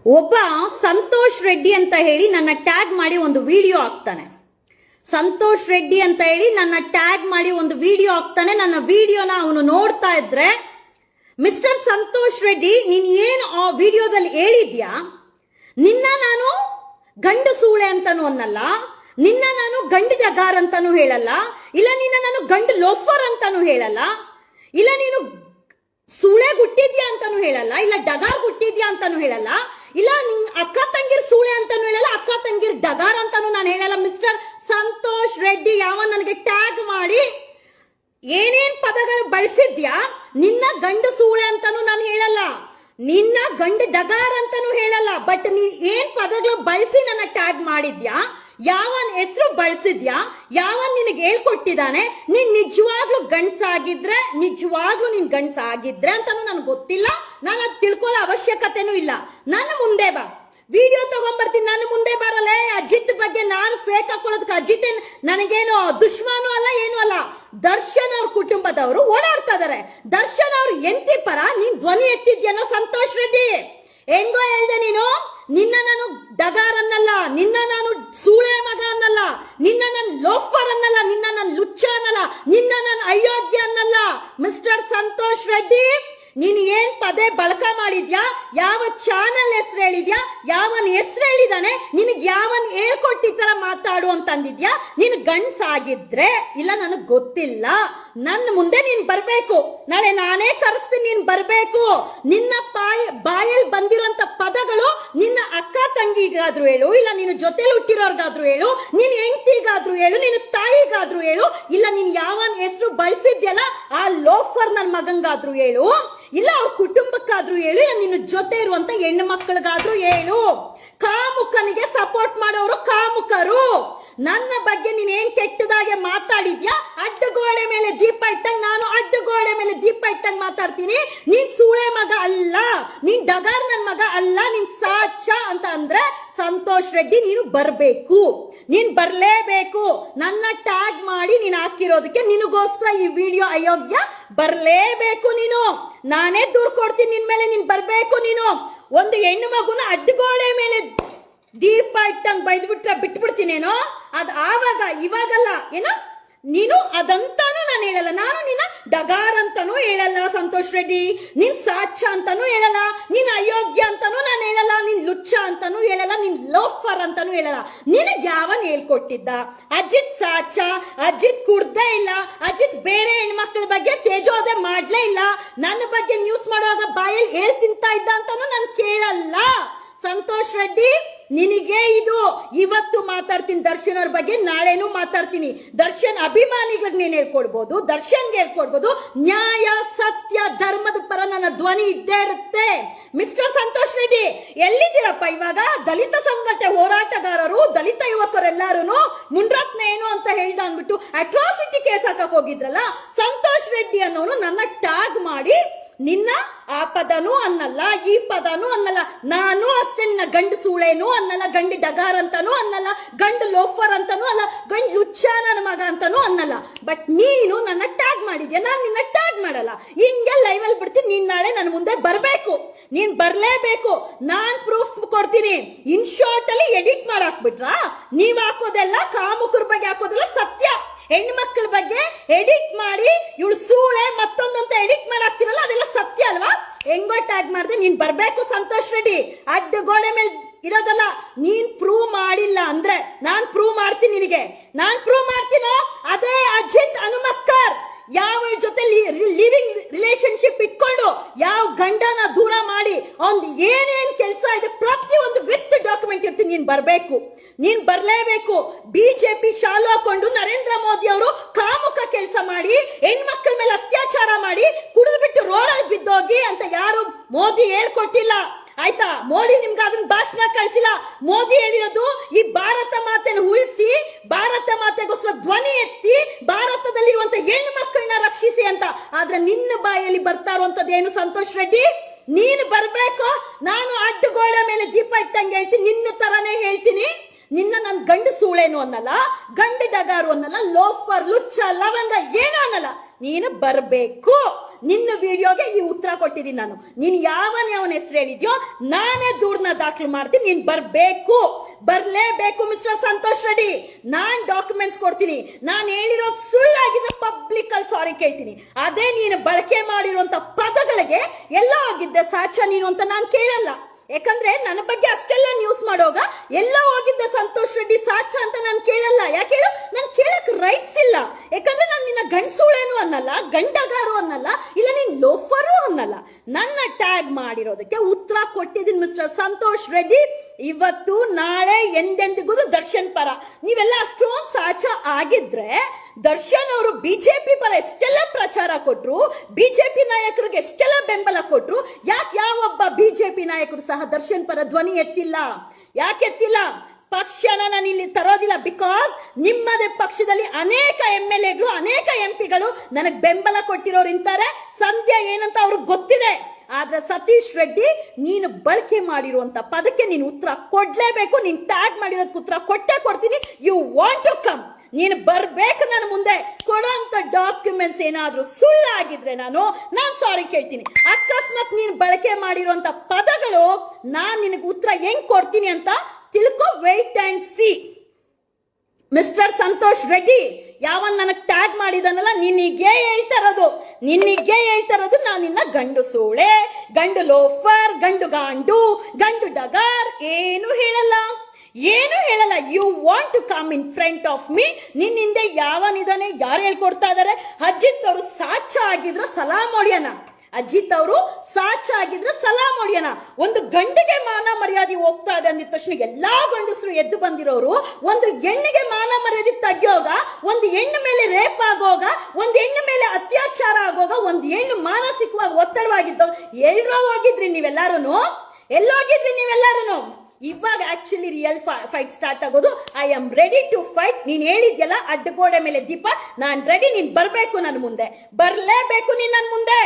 ಒಬ್ಬ ಸಂತೋಷ್ ರೆಡ್ಡಿ ಅಂತ ಹೇಳಿ ನನ್ನ ಟ್ಯಾಗ್ ಮಾಡಿ ಒಂದು ವಿಡಿಯೋ ಹಾಕ್ತಾನೆ. ಸಂತೋಷ್ ರೆಡ್ಡಿ ಅಂತ ಹೇಳಿ ನನ್ನ ಟ್ಯಾಗ್ ಮಾಡಿ ಒಂದು ವಿಡಿಯೋ ಹಾಕ್ತಾನೆ. ನನ್ನ ವಿಡಿಯೋನ ಅವನು ನೋಡ್ತಾ ಇದ್ರೆ, ಮಿಸ್ಟರ್ ಸಂತೋಷ್ ರೆಡ್ಡಿ, ನೀನ್ ಏನು ಆ ವಿಡಿಯೋದಲ್ಲಿ ಹೇಳಿದ್ಯಾ? ನಿನ್ನ ನಾನು ಗಂಡು ಸೂಳೆ ಅಂತಾನು ಅನ್ನಲ್ಲ, ನಿನ್ನ ನಾನು ಗಂಡು ಡಗಾರ್ ಅಂತಾನು ಹೇಳಲ್ಲ, ಇಲ್ಲ ನಿನ್ನ ನಾನು ಗಂಡು ಲೋಫರ್ ಅಂತಾನು ಹೇಳಲ್ಲ, ಇಲ್ಲ ನೀನು ಸೂಳೆ ಗುಟ್ಟಿದ್ಯಾ ಅಂತಾನು ಹೇಳಲ್ಲ, ಇಲ್ಲ ಡಗಾರ್ ಗುಟ್ಟಿದ್ಯಾ ಅಂತಾನು ಹೇಳಲ್ಲ, ಇಲ್ಲ ನಿನ್ ಅಕ್ಕ ತಂಗಿರ್ ಸೂಳೆ ಅಂತಾನು ಹೇಳಲ್ಲ, ಅಕ್ಕ ತಂಗಿರ್ ಡಗಾರ್ ಅಂತಾನು ನಾನು ಹೇಳಲ್ಲ. ಮಿಸ್ಟರ್ ಸಂತೋಷ್ ರೆಡ್ಡಿ, ಯಾವ ನನಗೆ ಟ್ಯಾಗ್ ಮಾಡಿ ಏನೇನ್ ಪದಗಳು ಬಳಸಿದ್ಯಾ? ನಿನ್ನ ಗಂಡು ಸೂಳೆ ಅಂತಾನು ನಾನು ಹೇಳಲ್ಲ, ನಿನ್ನ ಗಂಡು ಡಗಾರ್ ಅಂತಾನು ಹೇಳಲ್ಲ. ಬಟ್ ನೀನ್ ಏನ್ ಪದಗಳು ಬಳಸಿ ನನ್ನ ಟ್ಯಾಗ್ ಮಾಡಿದ್ಯಾ, ಯಾವನ್ ಹೆಸರು ಬಳಸಿದ್ಯಾ, ಯಾವನ್ ನಿನಗೆ ಹೇಳ್ಕೊಟ್ಟಿದ್ದಾನೆ, ನೀನ್ ನಿಜವಾಗ್ಲೂ ಗಂಡ್ಸಾಗಿದ್ರೆ, ನಿಜವಾಗ್ಲೂ ನೀನ್ ಗಂಡ್ಸಾಗಿದ್ರೆ ಅಂತಾನು ನನ್ಗೆ ಗೊತ್ತಿಲ್ಲ. ನಾನು ಅದು ತಿಳ್ಕೊಳ್ಳೋ ಅವಶ್ಯಕತೆನೂ ಇಲ್ಲ. ನನ್ನ ಮುಂದೆ ಬಾ, ವಿಡಿಯೋ ತಗೊಂಡ್ಬರ್ತೀನಿ, ನನ್ನ ಮುಂದೆ ಬರಲ್ಲ. ಅಜಿತ್ ಬಗ್ಗೆ ನಾನು ಫೇಕ್ ಹಾಕೊಳ್ಳೋದಕ್ಕೆ ಅಜಿತ್ ನನಗೇನು ದುಶ್ಮನು ಅಲ್ಲ, ಏನು ಅಲ್ಲ. ದರ್ಶನ್ ಅವ್ರ ಕುಟುಂಬದವರು ಓಡಾಡ್ತಾ ಇದಾರೆ. ದರ್ಶನ್ ಅವ್ರ ಎಂತಿ ಪರ ನೀನ್ ಧ್ವನಿ ಎತ್ತಿದ್ಯನೋ ಸಂತೋಷ್ ರೆಡ್ಡಿ? ಹೆಂಗೋ ಹೇಳ್ದೆ ನೀನು, ನಿನ್ನ ನಾನು ಡಗಾರ್ ಅನ್ನಲ್ಲ, ನಿನ್ನ ನಾನು ಸೂಳೆ ಮಗ ಅನ್ನಲ್ಲ, ನಿನ್ನ ನಾನು ಲೋಫರ್ ಅನ್ನಲ್ಲ, ನಿನ್ನ ನಾನು ಲುಚ್ಚ ಅನ್ನಲ್ಲ, ನಿನ್ನ ನಾನು ಅಯೋಗ್ಯ ಅನ್ನಲ್ಲ. ಮಿಸ್ಟರ್ ಸಂತೋಷ್ ರೆಡ್ಡಿ, ನೀನು ಏನ್ ಪದೇ ಬಳಕ ಮಾಡಿದ್ಯಾ, ಯಾವ ಚಾನಲ್ ಹೆಸರು ಹೇಳಿದ್ಯಾ, ಯಾವನ್ ಹೆಸರು ಹೇಳಿದಾನೆ, ನಿನಗೆ ಯಾವನ್ ಹೇಳ್ಕೊಟ್ಟಿತರ ಮಾತಾಡು ಅಂತ ಅಂದಿದ್ಯಾ? ನೀನು ಗಂಡ್ಸಾಗಿದ್ರೆ, ಇಲ್ಲ ನನಗ್ ಗೊತ್ತಿಲ್ಲ, ನನ್ನ ಮುಂದೆ ನೀನ್ ಬರ್ಬೇಕು. ನಾಳೆ ನಾನೇ ಕರೆಸ್ತೀನಿ, ನೀನ್ ಬರ್ಬೇಕು. ನಿನ್ನ ಬಾಯಲ್ಲಿ ಬಂದಿರುವಂತ ಪದಗಳು ನಿನ್ನ ಅಕ್ಕ ತಂಗಿಗಾದ್ರೂ ಹೇಳು, ಇಲ್ಲ ನಿನ್ನ ಜೊತೆ ಹುಟ್ಟಿರೋರ್ಗಾದ್ರೂ ಹೇಳು, ನಿನ್ ಹೆಂಡತಿಗಾದ್ರೂ ಹೇಳು, ನಿನ್ನ ತಾಯಿಗಾದ್ರೂ ಹೇಳು, ಇಲ್ಲ ನೀನ್ ಯಾವನ್ ಹೆಸರು ಬಳಸಿದ್ಯಲ್ಲ ಆ ಲೋಫರ್ ನನ್ ಮಗಂಗಾದ್ರೂ ಹೇಳು, ಇಲ್ಲ ಅವ್ರ ಕುಟುಂಬಕ್ಕಾದ್ರೂ ಹೇಳು, ನಿನ್ನ ಜೊತೆ ಇರುವಂತ ಹೆಣ್ಣು ಮಕ್ಕಳಿಗಾದ್ರೂ ಹೇಳು. ಕಾಮುಕನಿಗೆ ಸಪೋರ್ಟ್ ಮಾಡೋರು ಕಾಮುಕರು. ನನ್ನ ಬಗ್ಗೆ ನೀನ್ ಏನ್ ಕೆಟ್ಟದಾಗೆ ಮಾತಾಡಿದ್ಯಾ, ಅಡ್ಡಗೋಡೆ ಮೇಲೆ ದೀಪ ಇಟ್ಟಂಗ್ ನಾನು ಅಡ್ಡಗೋಡೆ ಮೇಲೆ ದೀಪ ಇಟ್ಟಂಗ್ ಮಾತಾಡ್ತೀನಿ. ನೀನ್ ಸೂಳೆ ಮಗ ಅಲ್ಲ, ನೀನ್ ಡಗಾರ್ ನನ್ ಮಗ ಅಲ್ಲ, ನೀನ್ ಸಾಚ ಅಂತ ಅಂದ್ರೆ ಸಂತೋಷ್ ರೆಡ್ಡಿ ನೀನು ಬರ್ಬೇಕು, ನೀನ್ ಬರ್ಲೇಬೇಕು. ನನ್ನ ಟ್ಯಾಗ್ ಮಾಡಿ ನೀನ್ ಹಾಕಿರೋದಕ್ಕೆ ನಿನಗೋಸ್ಕರ ಈ ವಿಡಿಯೋ ಅಯೋಗ್ಯ. ಬರ್ಲೇಬೇಕು ನೀನು, ನಾನೇ ದೂರ್ ಕೊಡ್ತೀನಿ ನಿನ್ ಮೇಲೆ, ನೀನ್ ಬರ್ಬೇಕು. ನೀನು ಒಂದು ಹೆಣ್ಣು ಮಗುನ ಅಡ್ಡಗೋಡೆ ಮೇಲೆ ದೀಪ ಇಟ್ಟಂಗ್ ಬೈದ್ಬಿಟ್ರೆ ಬಿಟ್ಬಿಡ್ತೀನೇನೋ, ಅದ್ ಆವಾಗ, ಇವಾಗಲ್ಲ. ಏನೋ ನೀನು ಅದಂತಾನು ನಾನು ಹೇಳಲ್ಲ, ನಾನು ನಿನ್ನ ಡಗಾರ್ ಅಂತಾನು ಹೇಳಲ್ಲ ಸಂತೋಷ್ ರೆಡ್ಡಿ, ನೀನ್ ಸಾಚ ಅಂತಾನು ಹೇಳಲ್ಲ, ನೀನ್ ಅಯೋಗ್ಯ ಅಂತಾನು ನಾನು ಹೇಳಲ್ಲ, ನೀನ್ ಲುಚ್ಚ ಅಂತಾನು ಹೇಳಲ್ಲ, ನೀನ್ ಲೋಫರ್ ಅಂತಾನು ಹೇಳಲ್ಲ. ನಿನಗ್ ಯಾವನ್ ಹೇಳ್ಕೊಟ್ಟಿದ್ದ? ಅಜಿತ್ ಸಾಚ, ಅಜಿತ್ ಕುಡ್ದೇ ಇಲ್ಲ, ಅಜಿತ್ ಬೇರೆ ಹೆಣ್ಮಕ್ಳ ಬಗ್ಗೆ ತೇಜೋದೆ ಮಾಡ್ಲೇ ಇಲ್ಲ, ನನ್ನ ಬಗ್ಗೆ ನ್ಯೂಸ್ ಮಾಡುವಾಗ ಬಾಯಲ್ಲಿ ಹೇಳ್ ತಿಂತಾ ಇದ್ದ ಅಂತಾನು ನಾನು ಕೇಳಲ್ಲ. ಸಂತೋಷ್ ರೆಡ್ಡಿ, ನಿನಗೆ ಇದು ಇವತ್ತು ಮಾತಾಡ್ತೀನಿ ದರ್ಶನ್ ಅವ್ರ ಬಗ್ಗೆ, ನಾಳೆನೂ ಮಾತಾಡ್ತೀನಿ. ದರ್ಶನ್ ಅಭಿಮಾನಿಗಳಿಗೆ ನೀನ್ ಹೇಳ್ಕೊಡ್ಬೋದು, ದರ್ಶನ್ಗೆ ಹೇಳ್ಕೊಡ್ಬೋದು. ನ್ಯಾಯ ಸತ್ಯ ಧರ್ಮದ ಪರ ನನ್ನ ಧ್ವನಿ ಇದ್ದೇ ಇರುತ್ತೆ. ಮಿಸ್ಟರ್ ಸಂತೋಷ್ ರೆಡ್ಡಿ, ಎಲ್ಲಿದ್ದೀರಪ್ಪ ಇವಾಗ? ದಲಿತ ಸಂಘಟನೆ ಹೋರಾಟಗಾರರು, ದಲಿತ ಯುವಕರೆಲ್ಲಾರು ಮುಂಡ್ರತ್ನ ಏನು ಅಂತ ಹೇಳ್ದ ಅಂದ್ಬಿಟ್ಟು ಅಟ್ರಾಸಿಟಿ ಕೇಸ್ ಹಾಕಕ್ ಹೋಗಿದ್ರಲ್ಲ, ಸಂತೋಷ್ ರೆಡ್ಡಿ ಅನ್ನೋನು ನನ್ನ ಟ್ಯಾಗ್ ಮಾಡಿ ನಿನ್ನ ಆ ಪದನೂ ಅನ್ನಲ್ಲ, ಈ ಪದನೂ ಅನ್ನಲ್ಲ, ನಾನು ಅಷ್ಟೇ ನಿನ್ನ ಗಂಡು ಸೂಳೇನು ಅನ್ನಲ್ಲ, ಗಂಡು ಡಗಾರ್ ಅಂತಾನು ಅನ್ನಲ್ಲ, ಗಂಡು ಲೋಫರ್ ಅಂತಾನು ಅಲ್ಲ, ಗಂಡು ಲುಚ್ಚ ನನ್ನ ಮಗ ಅಂತಾನು ಅನ್ನಲ್ಲ. ಬಟ್ ನೀನು ನನ್ನ ಟ್ಯಾಗ್ ಮಾಡಿದ್ಯಾ, ನಾನು ನಿನ್ನ ಟ್ಯಾಗ್ ಮಾಡಲ್ಲ. ಹಿಂಗೆ ಲೈವ್ ಅಲ್ಲಿ ಬಿಡ್ತೀನಿ, ನೀನ್ ನಾಳೆ ನನ್ನ ಮುಂದೆ ಬರ್ಬೇಕು, ನೀನ್ ಬರ್ಲೇಬೇಕು. ನಾನ್ ಪ್ರೂಫ್ ಕೊಡ್ತೀನಿ. ಇನ್ ಶಾರ್ಟ್ ಅಲ್ಲಿ ಎಡಿಟ್ ಮಾಡಾಕ್ಬಿಟ್ರಾ? ನೀವ್ ಹಾಕೋದೆಲ್ಲ ಕಾಮುಕರ ಬಗ್ಗೆ ಹಾಕೋದೆಲ್ಲ ಸತ್ಯ. ಹೆಣ್ಣು ಮಕ್ಕಳ ಬಗ್ಗೆ ಎಡಿಟ್ ಮಾಡಿ ಇವಳು ಸೂಳೆ ಮತ್ತೊಂದಂತ ಎಡಿಟ್ ಮಾಡಾಕ್ತಿರಲ್ಲ, ಅದೆಲ್ಲ ಸತ್ಯ ಅಲ್ವಾ? ಹೆಂಗೋ ಟ್ಯಾಗ್ ಮಾಡಿದೆ, ನೀನ್ ಬರ್ಬೇಕು ಸಂತೋಷ್ ರೆಡ್ಡಿ. ಅಡ್ಡಗೋಡೆ ಮೇಲೆ ಇಡೋದಲ್ಲ. ನೀನ್ ಪ್ರೂವ್ ಮಾಡಿಲ್ಲ ಅಂದ್ರೆ ನಾನ್ ಪ್ರೂವ್ ಮಾಡ್ತೀನಿ ನಿನಗೆ. ನಾನ್ ಪ್ರೂವ್ ಮಾಡ್ತೀನೋ ಅದೇ ಅಜಿತ್ ಹನುಮಕ್ಕರ್ ಯಾವ ಜೊತೆ ಲಿವಿಂಗ್ ರಿಲೇಶನ್ಶಿಪ್ ಇಟ್ಕೊಂಡು ಯಾವ ಗಂಡನ ದೂರ ಮಾಡಿ ಅವ್ನ್ ಏನೇನ್ ಕೆಲಸ ಇದೆ ಪ್ರತಿಯೊಂದು ವಿತ್ ಡಾಕ್ಯುಮೆಂಟ್ ಇರ್ತೀನಿ. ನೀನ್ ಬರ್ಬೇಕು, ನೀನ್ ಬರ್ಲೇಬೇಕು. ಬಿಜೆಪಿ ಶಾಲು ಹಾಕೊಂಡು ನರೇಂದ್ರ ಮೋದಿ ಅವರು ಕಾಮುಕ ಕೆಲಸ ಮಾಡಿ ಹೆಣ್ಮಕ್ಳ ಮೇಲೆ ಅತ್ಯಾಚಾರ ಮಾಡಿ ಕುಡಿದ್ಬಿಟ್ಟು ರೋಡಲ್ಲಿ ಬಿದ್ದೋಗಿ ಅಂತ ಯಾರು ಮೋದಿ ಹೇಳ್ಕೊಟ್ಟಿಲ್ಲ, ಆಯ್ತಾ? ಮೋದಿ ನಿಮ್ಗೆ ಅದನ್ನ ಭಾಷಣ ಕಳಿಸಿಲ್ಲ. ಮೋದಿ ಹೇಳಿರೋದು ಈ ಭಾರತ ಮಾತೆನ ಉಳಿಸಿ, ಭಾರತ ಮಾತೆಗೋಸ್ಕರ ಧ್ವನಿ ಎತ್ತಿ, ಭಾರತದಲ್ಲಿರುವಂತ ಹೆಣ್ಣು ಮಕ್ಕಳನ್ನ ರಕ್ಷಿಸಿ ಅಂತ. ಆದ್ರೆ ನಿನ್ನ ಬಾಯಲ್ಲಿ ಬರ್ತಾ ಇರುವಂತದ್ದು ಏನು ಸಂತೋಷ್ ರೆಡ್ಡಿ? ನೀನು ಬರ್ಬೇಕು. ನಾನು ಅಡ್ಡಗೋಡೆ ಮೇಲೆ ದೀಪ ಇಟ್ಟಂಗೆ ಹೇಳ್ತೀನಿ, ನಿನ್ನ ತರಾನೇ ಹೇಳ್ತೀನಿ. ನಿನ್ನ ನನ್ ಗಂಡು ಸೂಳೇನು ಅನ್ನಲ್ಲ, ಗಂಡು ಡಗಾರು ಅನ್ನಲ್ಲ, ಲೋಫರ್ ಲುಚ್ಚ ಲವಂಗ ಏನು ಅನ್ನಲ್ಲ. ನೀನು ಬರ್ಬೇಕು. ನಿನ್ನ ವಿಡಿಯೋಗೆ ಈ ಉತ್ತರ ಕೊಟ್ಟಿದ್ದೀನಿ ನಾನು. ನೀನ್ ಯಾವನ ಹೆಸರು ಹೇಳಿದ್ಯೋ ನಾನೇ ದೂರನ್ನ ದಾಖಲು ಮಾಡ್ತೀನಿ. ನೀನ್ ಬರ್ಲೇಬೇಕು ಮಿಸ್ಟರ್ ಸಂತೋಷ್ ರೆಡ್ಡಿ. ನಾನ್ ಡಾಕ್ಯುಮೆಂಟ್ಸ್ ಕೊಡ್ತೀನಿ. ನಾನು ಹೇಳಿರೋದು ಸುಳ್ಳಾಗಿದ್ರೆ ಪಬ್ಲಿಕ್ ಅಲ್ಲಿ ಸಾರಿ ಕೇಳ್ತೀನಿ. ಅದೇ ನೀನು ಬಳಕೆ ಮಾಡಿರುವಂತ ಪದಗಳಿಗೆ ಎಲ್ಲ ಹೋಗಿದ್ದೆ ಸಾಚ ನೀನು ಅಂತ ನಾನು ಕೇಳಲ್ಲ. ಯಾಕಂದ್ರೆ ನನ್ನ ಬಗ್ಗೆ ಅಷ್ಟೆಲ್ಲ ನ್ಯೂಸ್ ಮಾಡೋಗ ಎಲ್ಲ ಹೋಗಿದ್ದ ಸಂತೋಷ್ ರೆಡ್ಡಿ ಸಾಚ ಅಂತ ನಾನು ಕೇಳಲ್ಲ. ಯಾಕೆ ಹೇಳು? ನನ್ ಕೇಳಕ್ ರೈಟ್ಸ್ ಇಲ್ಲ. ಯಾಕಂದ್ರೆ ನಾನು ನಿನ್ನ ಗಂಡಸುಳೇನು ಅನ್ನಲ್ಲ, ಗಂಡಗಾರು ಅನ್ನಲ್ಲ, ಇಲ್ಲ ನೀನ್ ಲೋಫರು ಅನ್ನಲ್ಲ. ನನ್ನ ಟ್ಯಾಗ್ ಮಾಡಿರೋದಕ್ಕೆ ಉತ್ತರ ಕೊಟ್ಟಿದ್ದೀನಿ ಮಿಸ್ಟರ್ ಸಂತೋಷ್ ರೆಡ್ಡಿ. ಇವತ್ತು ನಾಳೆ ಎಂದೆಂದಿಗೂ ದರ್ಶನ್ ಪರ. ನೀವೆಲ್ಲ ಅಷ್ಟೊಂದು ಸಾಚ ಆಗಿದ್ರೆ ದರ್ಶನ್ ಅವರು ಬಿಜೆಪಿ ಪರ ಎಷ್ಟೆಲ್ಲ ಪ್ರಚಾರ ಕೊಟ್ರು, ಬಿಜೆಪಿ ನಾಯಕರಿಗೆ ಎಷ್ಟೆಲ್ಲ ಬೆಂಬಲ ಕೊಟ್ರು. ಯಾಕೆ ಯಾವೊಬ್ಬ ಬಿಜೆಪಿ ನಾಯಕರು ಸಹ ದರ್ಶನ್ ಪರ ಧ್ವನಿ ಎತ್ತಿಲ್ಲ? ಯಾಕೆ ಎತ್ತಿಲ್ಲ? ಪಕ್ಷನ ನಾನು ಇಲ್ಲಿ ತರೋದಿಲ್ಲ. ಬಿಕಾಸ್ ನಿಮ್ಮದೇ ಪಕ್ಷದಲ್ಲಿ ಅನೇಕ MLAಗಳು, ಅನೇಕ MP ಗಳು ನನಗೆ ಬೆಂಬಲ ಕೊಟ್ಟಿರೋರು ಇಂತಾರೆ. ಸಂಧ್ಯಾ ಏನಂತ ಅವ್ರಿಗೆ ಗೊತ್ತಿದೆ. ಆದ್ರೆ ಸತೀಶ್ ರೆಡ್ಡಿ, ನೀನು ಬಳಕೆ ಮಾಡಿರುವಂತ ಪದಕ್ಕೆ ನೀನು ಉತ್ತರ ಕೊಡ್ಲೇಬೇಕು. ನೀನ್ ಟ್ಯಾಗ್ ಮಾಡಿರೋದಕ್ಕೆ ಉತ್ತರ ಕೊಟ್ಟೇ ಕೊಡ್ತೀನಿ. ಯು ವಾಂಟ್ ಟು ಕಮ್, ನೀನು ಬರ್ಬೇಕು. ನನ್ನ ಮುಂದೆ ಕೊಡೋಂತ ಡಾಕ್ಯುಮೆಂಟ್ಸ್ ಏನಾದ್ರೂ ಸುಳ್ಳಾಗಿದ್ರೆ ನಾನು ಸಾರಿ ಕೇಳ್ತೀನಿ. ಅಕಸ್ಮಾತ್ ನೀನು ಬಳಕೆ ಮಾಡಿರುವಂತ ಪದಗಳು ನಾನ್ ನಿನಗೆ ಉತ್ತರ ಹೆಂಗ್ ಕೊಡ್ತೀನಿ ಅಂತ ತಿಳ್ಕೊ. Wait and see. Mister Santosh Reddy, ಯಾವನ್ ನನಗ್ ಟ್ಯಾಗ್ ಮಾಡಿದನಲ್ಲ, ನಿನ್ನಿಗೆ ಹೇಳ್ತಾ ಇರೋದು ನಾನು ನಿನ್ನ ಗಂಡು ಸೋಳೆ, ಗಂಡು ಲೋಫರ್, ಗಂಡು ಗಾಂಡು, ಗಂಡು ಡಗಾರ್ ಏನು ಹೇಳಲ್ಲ. You want to come in front of me. ನಿನ್ನಿಂದ ಯಾವನಿದಾನೆ, ಯಾರು ಹೇಳ್ಕೊಡ್ತಾ ಇದಾರೆ? ಅಜಿತ್ ಅವರು ಸಾಚ ಆಗಿದ್ರು ಸಲಾಂ ಹೊಡಿಯೋಣ. ಒಂದು ಗಂಡಿಗೆ ಮಾನ ಮರ್ಯಾದೆ ಹೋಗ್ತಾ ಇದೆ ಅಂದಿದ ತಕ್ಷಣ ಎಲ್ಲಾ ಗಂಡಸರು ಎದ್ದು ಬಂದಿರೋರು ಒಂದು ಹೆಣ್ಣಿಗೆ ಮಾನ ಮರ್ಯಾದೆ ತೆಗಿಯೋಗ, ಒಂದು ಹೆಣ್ಣು ಮೇಲೆ ರೇಪ್ ಆಗೋಗ, ಒಂದು ಹೆಣ್ಣು ಮೇಲೆ ಅತ್ಯಾಚಾರ ಆಗೋಗ, ಒಂದು ಹೆಣ್ಣು ಮಾನಸಿಕವಾಗಿ ಒತ್ತಡವಾಗಿದ್ದೋ ಎಲ್ಲರೂ ಹೋಗಿದ್ರಿ ನೀವೆಲ್ಲಾರು. ಎಲ್ಲೋಗಿದ್ರಿ ನೀವೆಲ್ಲಾರು? ಇವಾಗ ಆಕ್ಚುಲಿ ರಿಯಲ್ ಫೈಟ್ ಸ್ಟಾರ್ಟ್ ಆಗೋದು. I am ready to fight. ನೀನ್ ಹೇಳಿದ್ಯಲ್ಲ ಅಡ್ಡಗೋಡೆ ಮೇಲೆ ದೀಪ, ನಾನ್ ರೆಡಿ. ನೀನ್ ಬರ್ಬೇಕು ನನ್ನ ಮುಂದೆ, ಬರ್ಲೇಬೇಕು ನೀನ್ ನನ್ನ ಮುಂದೆ.